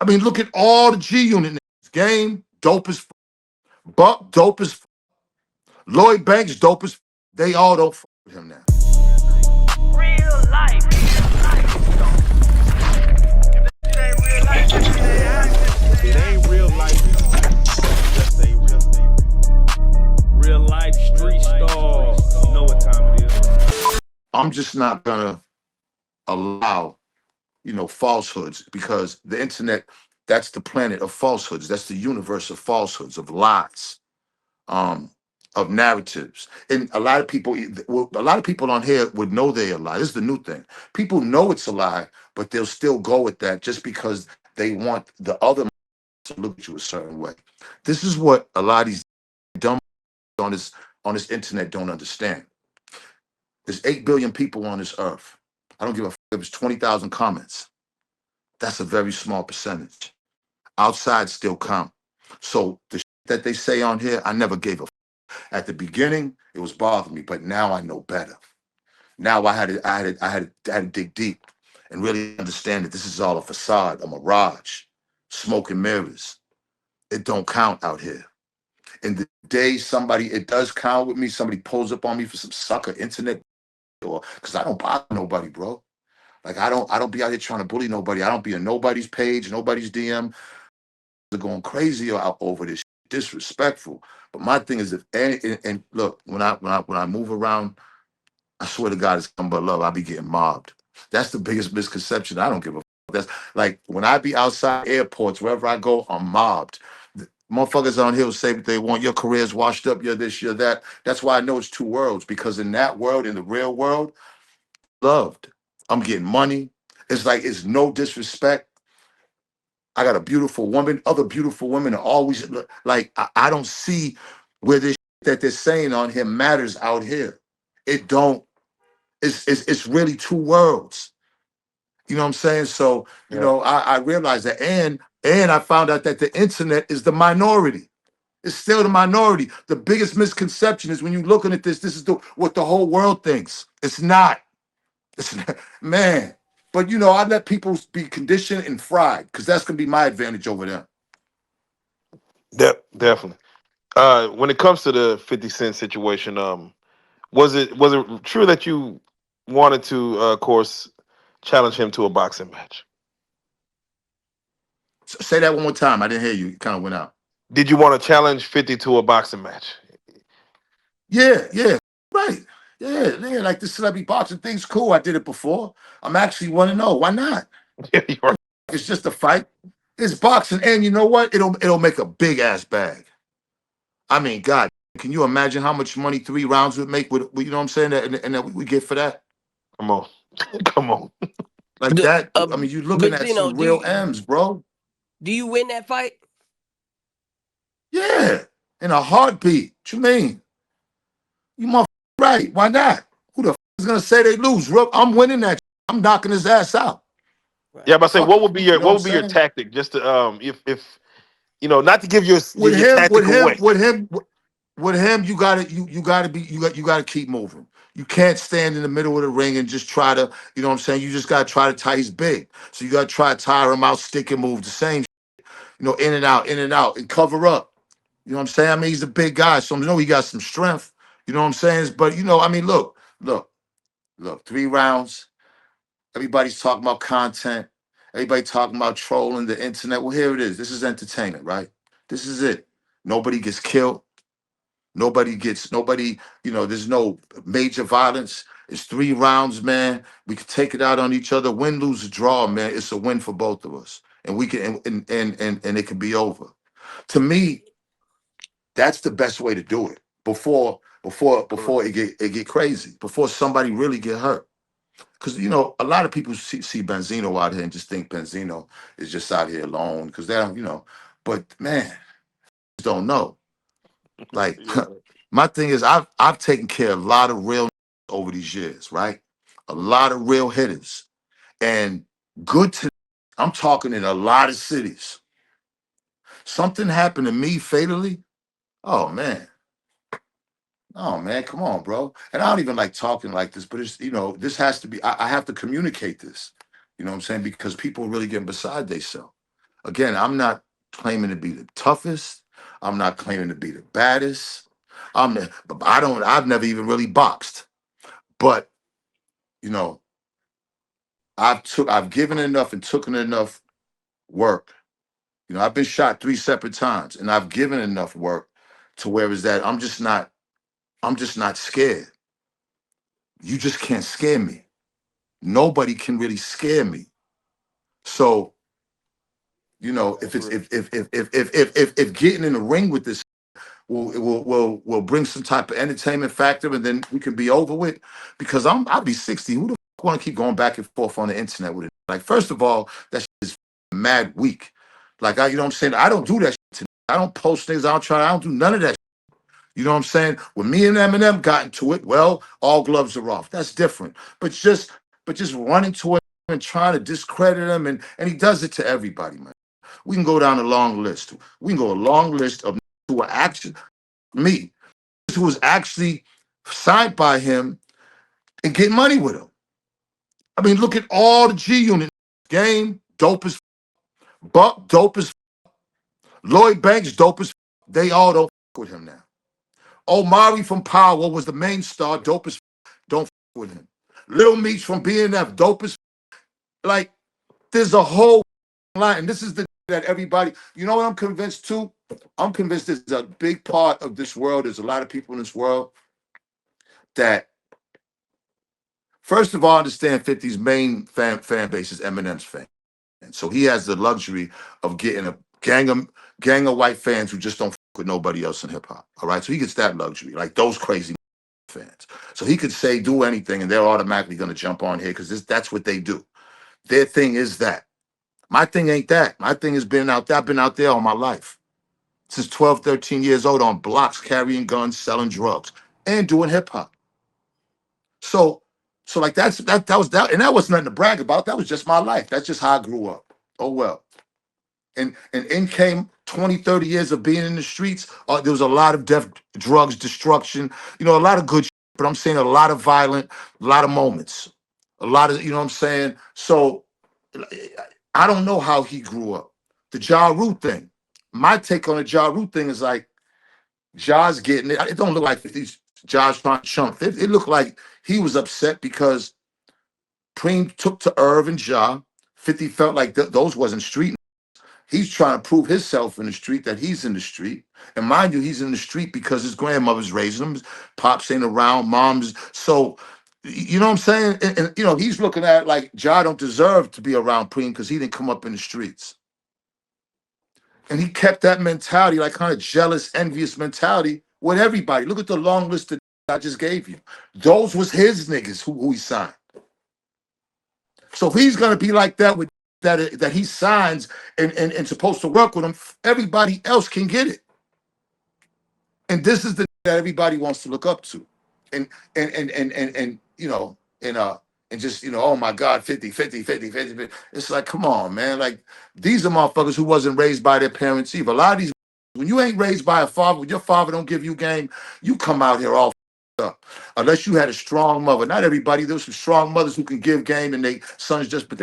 I mean, look at all the G Unit niggas. Game, dope as fuck. Buck, dope as fuck. Lloyd Banks, dope as fuck. They all don't fuck with him now. Real life. If this ain't real life, this ain't happening. If it ain't real life, just say real life street stars. You know what time it is. I'm just not gonna allow, falsehoods, because the internet, that's the planet of falsehoods. That's the universe of falsehoods, of lies, um, of narratives. And a lot of people on here would know they're a lie. This is the new thing. People know it's a lie, but they'll still go with that just because they want the other to look at you a certain way. This is what a lot of these dumb on this internet don't understand. There's 8 billion people on this earth. I don't give a f if it's 20,000 comments. That's a very small percentage. Outside still count. So the that they say on here, I never gave a f. At the beginning, it was bothering me, but now I know better. Now I had to dig deep and really understand that this is all a facade, a mirage, smoke and mirrors. It don't count out here. And the day it does count with me, somebody pulls up on me for some sucker internet, or because I don't bother nobody, bro. Like I don't be out here trying to bully nobody. I don't be in nobody's page, nobody's DM. They're going crazy out over this shit, disrespectful. But my thing is, if and look, when I move around, I swear to God, it's nothing but love. I be getting mobbed. That's the biggest misconception. I don't give a fuck. That's like when I be outside airports, wherever I go, I'm mobbed. Motherfuckers on here will say what they want. Your career's washed up. You're this, you're that. That's why I know it's two worlds, because in that world, in the real world, loved. I'm getting money. It's like it's no disrespect. I got a beautiful woman. Other beautiful women are always like I don't see where this that they're saying on here matters out here. It don't. It's really two worlds. You know what I'm saying? So Yeah. I realized that, and I found out that the internet is the minority. It's still the minority. The biggest misconception is when you're looking at this. This is what the whole world thinks. It's not. It's not, man. But I let people be conditioned and fried, because that's gonna be my advantage over them. Definitely. When it comes to the 50 Cent situation, was it true that you wanted to, of course, challenge him to a boxing match? Say that one more time. I didn't hear you. You kind of went out. Did you want to challenge 50 to a boxing match? Yeah, yeah, right. Yeah, yeah. Like the celebrity boxing thing's cool. I did it before. I'm actually want to know why not. Yeah, you are. It's just a fight. It's boxing, and you know what? It'll make a big ass bag. I mean, God, can you imagine how much money 3 rounds would make with you know what I'm saying? And that we get for that? Come on, come on. Like Do, that. I mean, you're looking at Benzino, some real M's, bro. do you win that fight? Yeah, in a heartbeat. What you mean? You motherfucker right. Why not? Who the is gonna say they lose? I'm winning that. I'm knocking his ass out. Yeah, Right. but I say, Fuck what it. would be You your know what what I'm would be your saying? tactic? Just to if not to give your With your him, with tactic him, away. with him, with him, you gotta keep moving. You can't stand in the middle of the ring and just try to, you know what I'm saying? You just gotta try to tie. He's big. So you gotta try to tire him out, stick and move. The same, in and out, and cover up. You know what I'm saying? I mean, he's a big guy, so I know he got some strength. You know what I'm saying? But I mean, look, 3 rounds. Everybody's talking about content. Everybody talking about trolling the internet. Well, here it is. This is entertainment, right? This is it. Nobody gets killed. Nobody, there's no major violence. It's 3 rounds, man. We can take it out on each other. Win, lose, or draw, man. It's a win for both of us. And we can and it can be over. To me, that's the best way to do it. Before it get crazy. Before somebody really get hurt. Because a lot of people see Benzino out here and just think Benzino is just out here alone, because they don't. But man, don't know. Like Yeah. my thing is, I've taken care of a lot of real over these years, right? A lot of real hitters, and good to. I'm talking in a lot of cities. Something happened to me fatally. Oh man. Oh man, come on, bro. And I don't even like talking like this, but it's this has to be. I have to communicate this. You know what I'm saying? Because people are really getting beside themselves. Again, I'm not claiming to be the toughest. I'm not claiming to be the baddest. I've never even really boxed. But, you know, I've given enough and taken enough work. You know, I've been shot 3 separate times and I've given enough work to where is that I'm just not scared. You just can't scare me. Nobody can really scare me. So, you know, if That's it's real. if getting in the ring with this will bring some type of entertainment factor and then we can be over with, because I'll be 60. Who the fuck want to keep going back and forth on the internet with it? Like, first of all, that shit is mad weak. Like, you know what I'm saying? I don't do that shit today. I don't post things. I don't do none of that. You know what I'm saying? When me and Eminem got into it, well, all gloves are off. That's different. But just running to it and trying to discredit him, and he does it to everybody, man. We can go down a long list. We can go a long list of who were actually me, who was actually signed by him and get money with him. I mean, look at all the G Unit. Game, dope as Buck, dope as Lloyd Banks, dope as they all don't with him now. Omari from Power was the main star, dope as don't with him. Little Meech from BNF, dope as like there's a whole line. And this is the that everybody, you know what I'm convinced too? I'm convinced there's a big part of this world, there's a lot of people in this world that first of all understand 50's main fan base is Eminem's fan. And so he has the luxury of getting a gang of white fans who just don't with nobody else in hip hop. All right. So he gets that luxury, like those crazy fans. So he could say do anything and they're automatically gonna jump on here because that's what they do. Their thing is that. My thing ain't that. My thing has been out there. I've been out there all my life. Since 12, 13 years old on blocks, carrying guns, selling drugs, and doing hip hop. So, like that was that, and that was nothing to brag about. That was just my life. That's just how I grew up. Oh well. And in came 20, 30 years of being in the streets. There was a lot of death, drugs, destruction, you know, a lot of good shit, but I'm saying a lot of violent, a lot of moments. A lot of, you know what I'm saying? So I don't know how he grew up. The Ja Rule thing. My take on the Ja Rule thing is like Ja's getting it. It don't look like these Ja's trying to chump. It looked like he was upset because Preem took to Irv and Ja. 50 felt like those wasn't street. He's trying to prove himself in the street that he's in the street. And mind you, he's in the street because his grandmother's raising him. His pops ain't around, mom's. So, you know what I'm saying? And you know, he's looking at it like Ja don't deserve to be around Preem because he didn't come up in the streets. And he kept that mentality, like kind of jealous, envious mentality with everybody. Look at the long list that I just gave you. Those was his niggas who he signed. So if he's gonna be like that with that he signs and supposed to work with him, everybody else can get it. And this is the that everybody wants to look up to. And you know, and just, you know, oh my God, 50, 50, 50, 50, 50. It's like, come on, man. Like, these are motherfuckers who wasn't raised by their parents either. A lot of these, when you ain't raised by a father, when your father don't give you game, you come out here all up. Unless you had a strong mother. Not everybody, there's some strong mothers who can give game and they sons just, but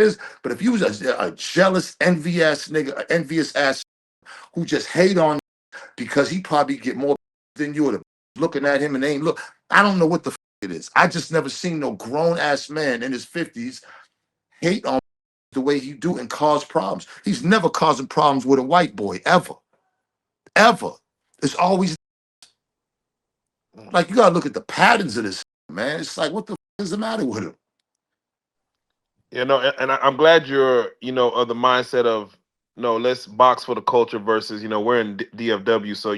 if you was a jealous, envious nigga, envious ass who just hate on because he probably get more than you, or looking at him and they ain't look. I don't know what the it is. I just never seen no grown ass man in his 50s hate on the way he do and cause problems. He's never causing problems with a white boy ever, ever. It's always like you gotta look at the patterns of this man. It's like what the is the matter with him? You know, and I'm glad you're, of the mindset of, no, let's box for the culture versus, we're in DFW, so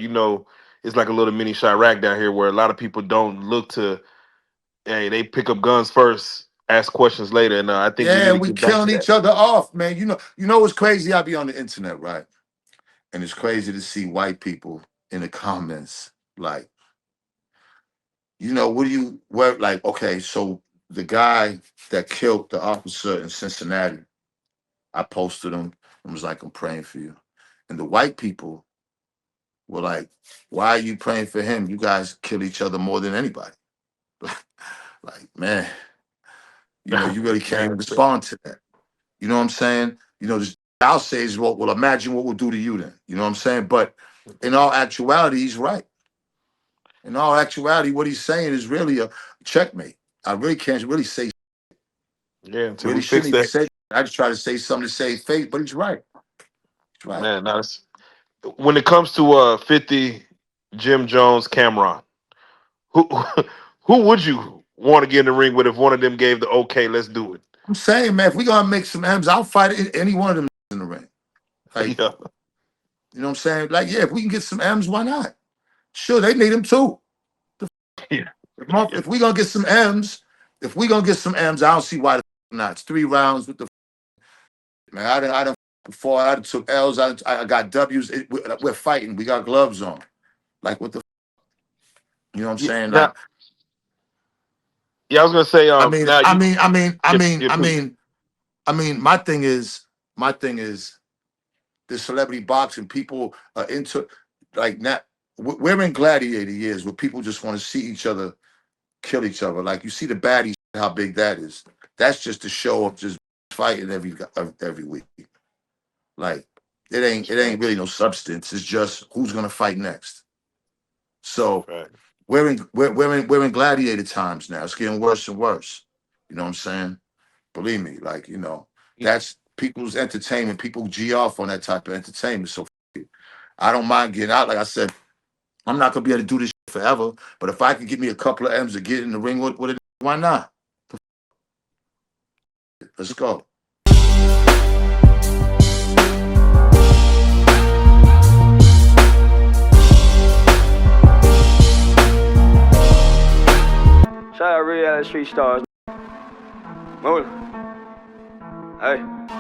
it's like a little mini Chirac down here where a lot of people don't look to, hey, they pick up guns first, ask questions later, and I think we need Yeah, to we get back to killing that. each other off, man. You know what's crazy? I be on the internet, right? And it's crazy to see white people in the comments like, what do you work like? Okay, so the guy that killed the officer in Cincinnati, I posted him and was like, I'm praying for you. And the white people were like, why are you praying for him? You guys kill each other more than anybody. Like, man, you really can't Man, even respond to that. You know what I'm saying? Just I'll say is, well, imagine what we'll do to you then. You know what I'm saying? But in all actuality, he's right. In all actuality, what he's saying is really a checkmate. I really can't really say. Yeah, until Really we fix shouldn't even that. say. I just try to say something to save face, but he's right. He's right. Man, that's when it comes to 50, Jim Jones, Cameron, who who would you want to get in the ring with if one of them gave the okay, let's do it? I'm saying, man, if we gonna make some M's, I'll fight any one of them in the ring. Like, Yeah. you know what I'm saying? Like, yeah, if we can get some M's, why not? Sure, they need them too. Yeah. If we gonna get some M's, if we gonna get some M's, I don't see why the not. It's 3 rounds with the man. I done before. I done took L's. I got W's. We're fighting. We got gloves on. Like what the, you know what I'm Yeah, saying? now, Like, yeah, I was gonna say, I mean, now I you, mean, I mean, I yeah, mean, yeah, I please. mean, I mean, my thing is the celebrity boxing. People are into like not. We're in gladiator years where people just want to see each other kill each other. Like you see the baddies, how big that is. That's just a show of just fighting every week. Like it ain't really no substance. It's just who's gonna fight next. So Right. we're in gladiator times now. It's getting worse and worse. You know what I'm saying? Believe me, like, that's people's entertainment. People G off on that type of entertainment. So I don't mind getting out. Like I said, I'm not gonna be able to do this shit forever. But if I can get me a couple of M's to get in the ring with it, why not? Let's go. Shout out Reallyfe Street Starz. Move. Hey.